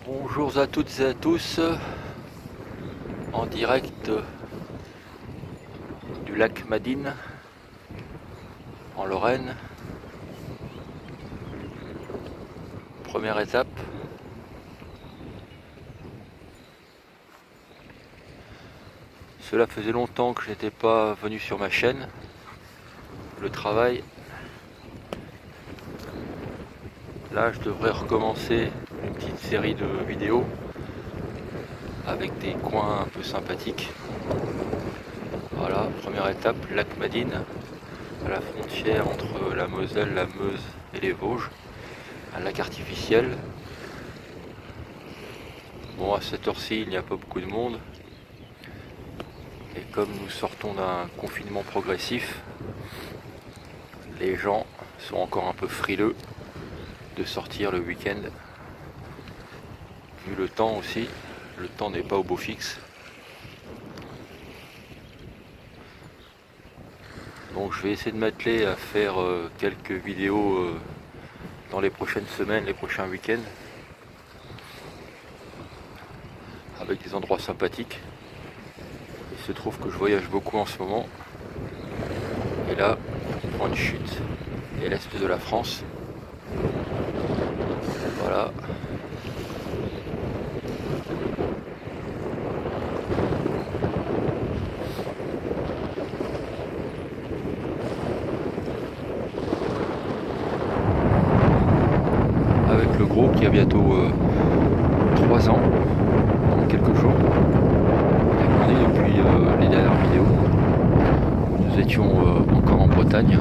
Bonjour à toutes et à tous, en direct du lac Madine, en Lorraine. Première étape. Cela faisait longtemps que je n'étais pas venu sur ma chaîne. Le travail. Là, je devrais recommencer une petite série de vidéos avec des coins un peu sympathiques. Voilà, première étape, lac Madine, à la frontière entre la Moselle, la Meuse et les Vosges. Un lac artificiel. Bon, à cette heure-ci, il n'y a pas beaucoup de monde. Et comme nous sortons d'un confinement progressif, les gens sont encore un peu frileux de sortir le week-end. Vu le temps aussi, le temps n'est pas au beau fixe. Donc je vais essayer de m'atteler à faire quelques vidéos dans les prochaines semaines, les prochains week-ends, avec des endroits sympathiques. Il se trouve que je voyage beaucoup en ce moment. Et là, point de chute et l'est de la France. Voilà. Avec le groupe qui a bientôt 3 ans, dans quelques jours. On a grandi depuis les dernières vidéos. Nous étions encore en Bretagne.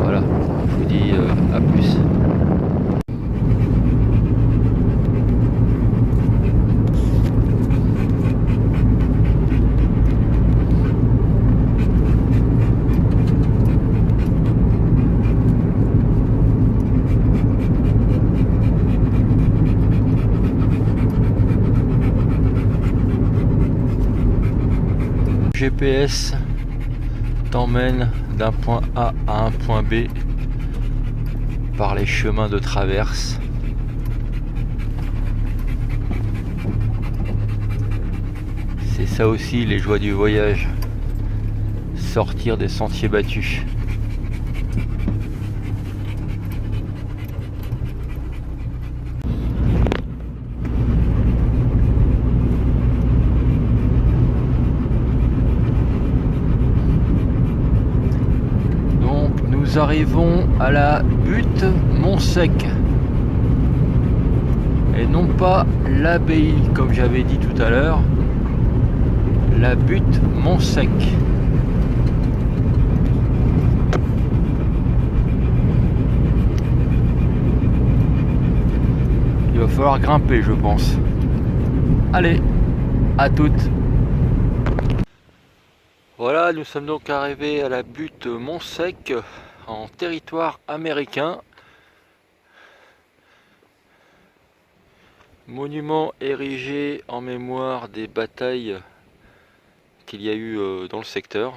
Voilà, je vous dis à plus. GPS t'emmène d'un point A à un point B par les chemins de traverse. C'est ça aussi les joies du voyage, sortir des sentiers battus. Nous arrivons à la butte Montsec et non pas l'abbaye comme j'avais dit tout à l'heure, la butte Montsec. Il va falloir grimper, je pense. Allez, à toutes. Voilà, nous sommes donc arrivés à la butte Montsec en territoire américain. Monument érigé en mémoire des batailles qu'il y a eu dans le secteur.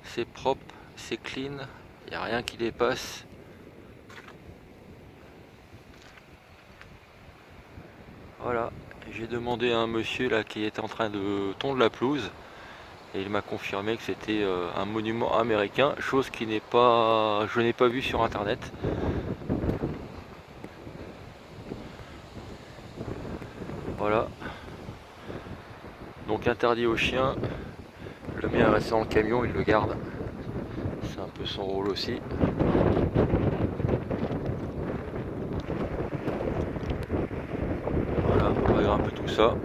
C'est propre, c'est clean, il n'y a rien qui dépasse. Voilà, j'ai demandé à un monsieur là qui était en train de tondre la pelouse. Et il m'a confirmé que c'était un monument américain, chose qui n'est pas, je n'ai pas vu sur internet. Voilà. Donc interdit aux chiens. Le mien est resté dans le camion, il le garde. C'est un peu son rôle aussi. Voilà, on va grimper tout ça.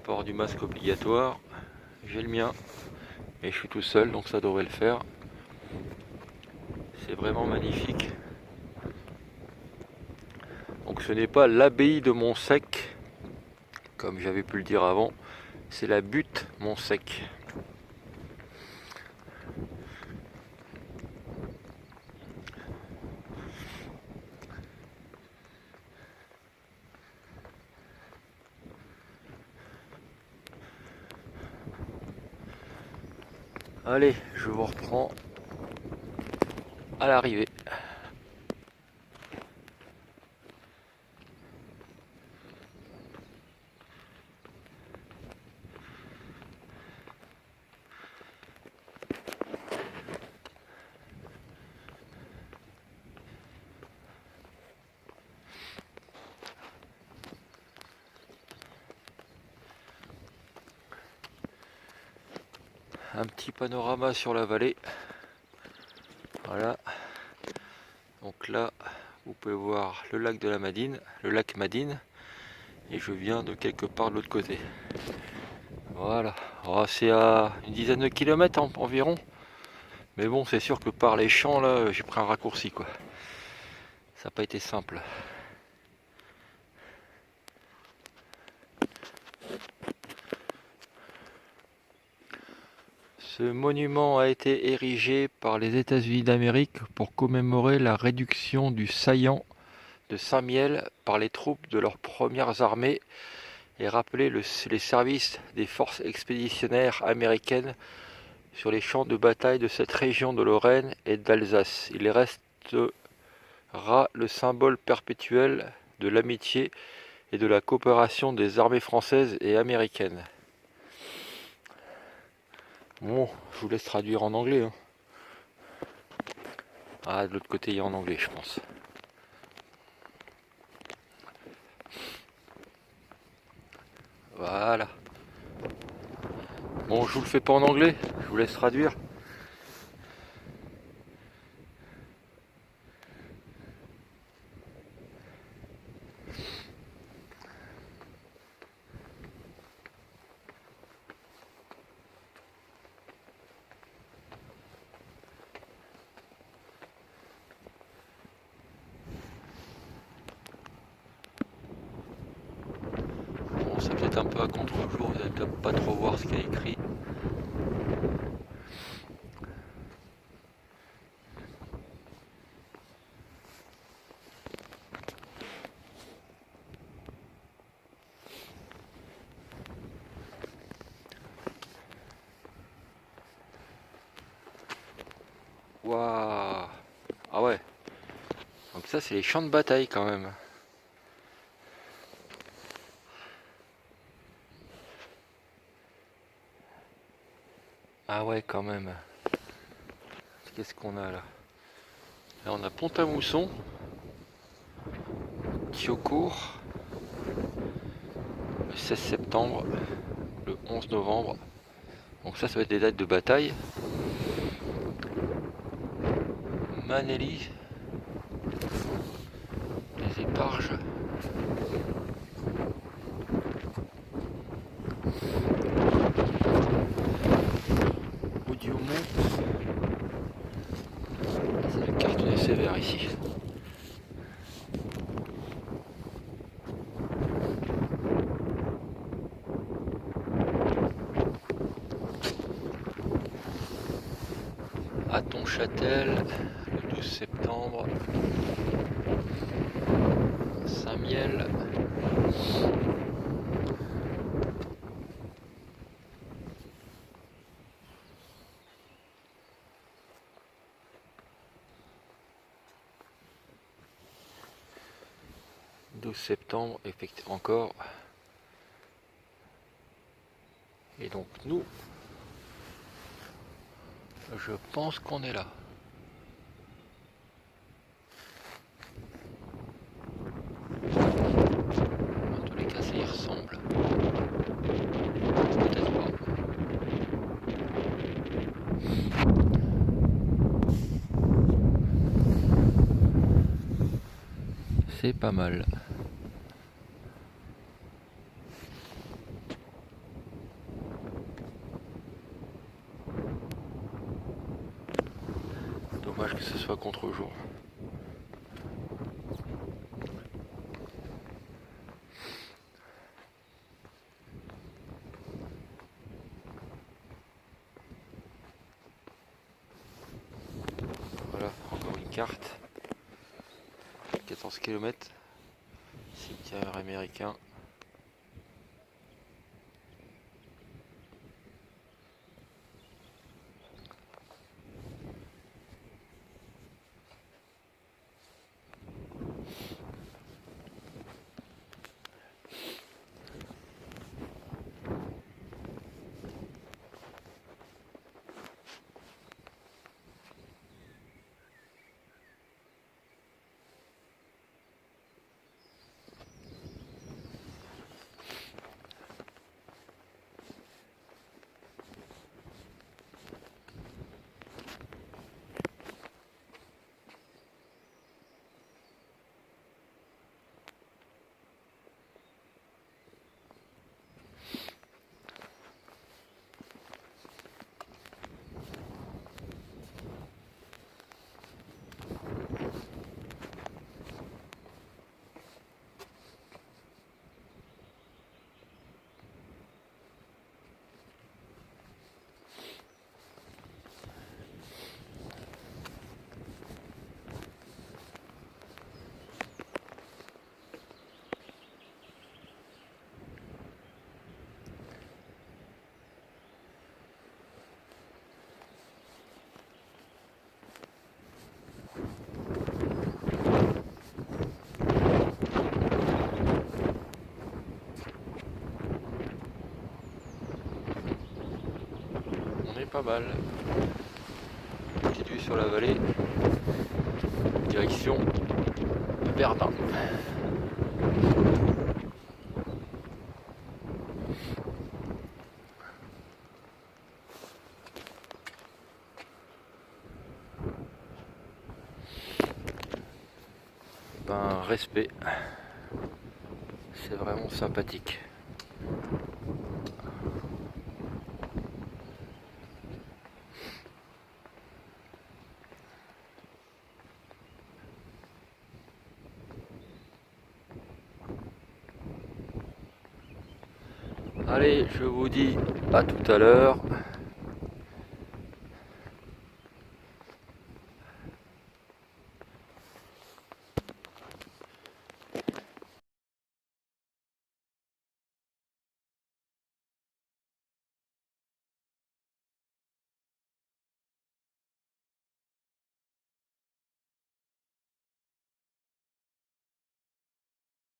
Port du masque obligatoire. J'ai le mien. Et je suis tout seul, donc ça devrait le faire. C'est vraiment magnifique. Donc ce n'est pas l'abbaye de Montsec, comme j'avais pu le dire avant, c'est la butte Montsec. Allez, je vous reprends à l'arrivée. Un petit panorama sur la vallée. Voilà. Donc là, vous pouvez voir le lac de la Madine, le lac Madine. Et je viens de quelque part de l'autre côté. Voilà. Oh, c'est à une dizaine de kilomètres environ. Mais bon, c'est sûr que par les champs, là, j'ai pris un raccourci, quoi. Ça n'a pas été simple. Ce monument a été érigé par les États-Unis d'Amérique pour commémorer la réduction du saillant de Saint-Mihiel par les troupes de leurs premières armées et rappeler les services des forces expéditionnaires américaines sur les champs de bataille de cette région de Lorraine et d'Alsace. Il restera le symbole perpétuel de l'amitié et de la coopération des armées françaises et américaines. Bon, je vous laisse traduire en anglais. Hein. Ah, de l'autre côté, il y a en anglais, je pense. Voilà. Bon, je vous le fais pas en anglais, je vous laisse traduire. Bon, c'est peut-être un peu à contre-jour, vous n'allez peut-être pas trop voir ce qu'il y a écrit. Waouh! Ah ouais. Donc ça, c'est les champs de bataille quand même. Ah ouais, quand même. Qu'est-ce qu'on a là? Là, on a Pont-à-Mousson, Thiaucourt, le 16 septembre, le 11 novembre. Donc ça va être des dates de bataille. Manelli, les éparges. Audiomont. C'est le cartonnet sévère ici. Hattonchâtel, le 12 septembre. Saint-Mihiel. « 12 septembre, effectivement encore. Et donc nous, je pense qu'on est là. En tous les cas, ça y ressemble. Peut-être pas. C'est pas mal. Dommage que ce soit contre-jour. Voilà, encore une carte. 14 km. Cimetière américain. pas mal. Petite vue sur la vallée, direction Verdun. Ben, respect, c'est vraiment sympathique. Allez, je vous dis à tout à l'heure.